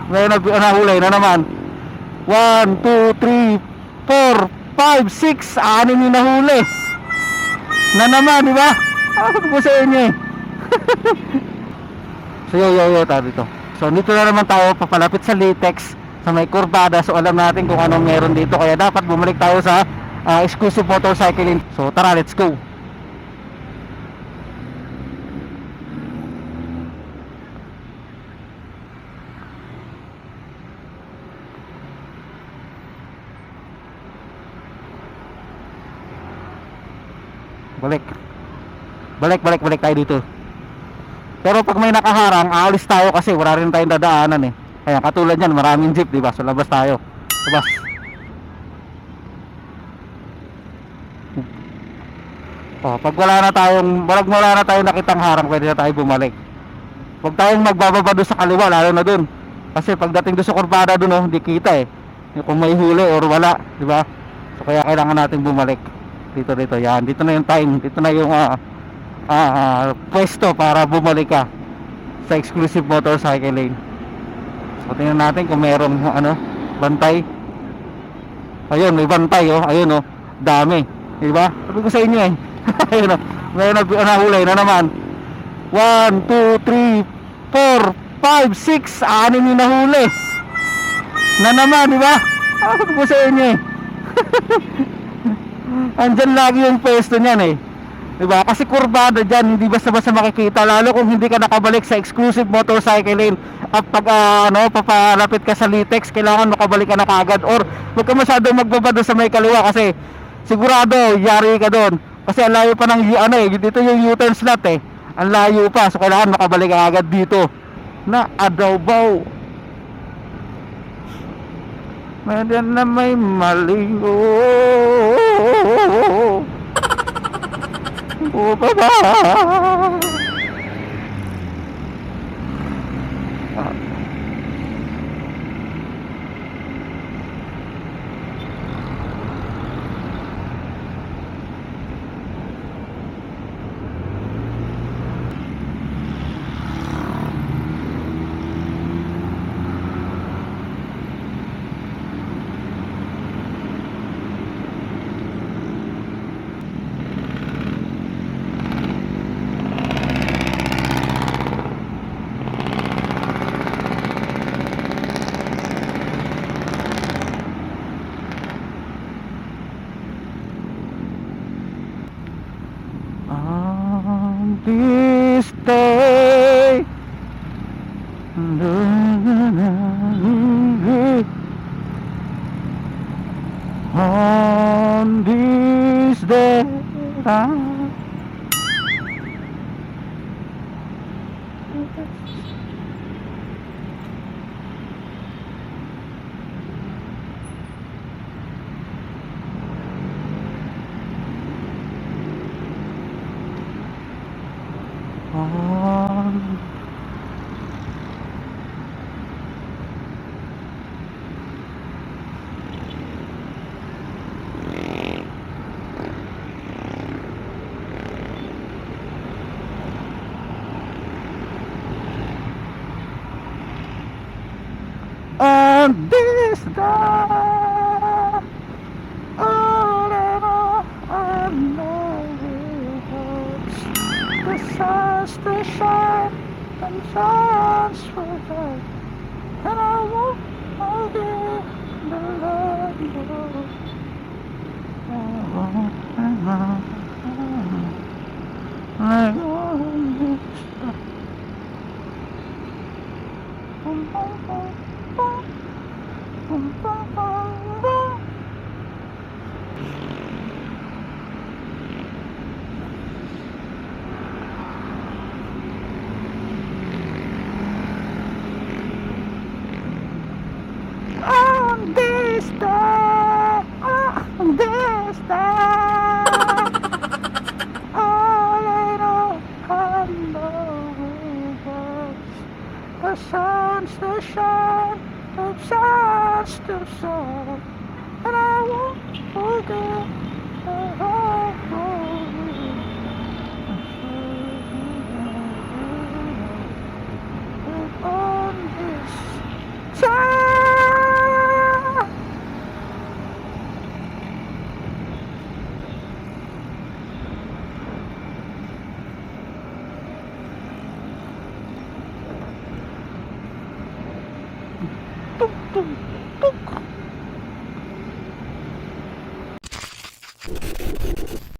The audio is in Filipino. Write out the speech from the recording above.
May nahuli na naman. 1, 2, 3, 4, 5, 6. Anim yung nahuli na naman, di ba? Ako po sa inyo eh. So yo tayo dito. So dito na naman tayo papalapit sa latex sa may kurbada. So alam natin kung anong meron dito, kaya dapat bumalik tayo sa exclusive motorcycling. So tara, let's go. Balik tayo dito. Pero pag may nakaharang, aalis tayo kasi wala rin tayong dadaanan eh. Kaya katulad yan, maraming jeep, diba? So labas tayo. Labas. Pag wala na tayong nakitang harang, pwede na tayo bumalik. Huwag tayong magbababa doon sa kaliwa, lalo na doon. Kasi pagdating doon sa kurbada doon, hindi kita eh. Kung may huli or wala, diba? So kaya kailangan natin bumalik. Dito, yan. Dito na yung time. Dito na yung pwesto para bumalik ka sa exclusive motorcycle lane. So tingnan natin kung merong bantay. Ayun, may bantay oh. Ayun oh, dami, diba? Sabi ko sa inyo eh. Ayun oh, may nahuli na naman. 1, 2, 3, 4, 5, 6. Anim yung nahuli na naman, diba? Sabi ko sa inyo eh. Andyan lagi yung pwesto niyan eh, diba? Kasi kurbada dyan, hindi basta-basta makikita. Lalo kung hindi ka nakabalik sa exclusive motorcycle lane. At pag papalapit ka sa latex, kailangan makabalik ka na kagad. Or huwag ka masyadong magbaba doon sa may kaliwa, kasi sigurado yari ka doon. Kasi ang layo pa ng dito yung U-turn slot eh. Ang layo pa, so kailangan makabalik ka agad dito. Na Adaobaw. Medyan na may maling baba. On this day, on this day, on this day, all in all, I know the stars to shine and suns will shine, and I won't forget the love you. I want this. On this day, all I know the sun's to shine, the sun's to shine, and I won't forget the on this Tuk, tuk.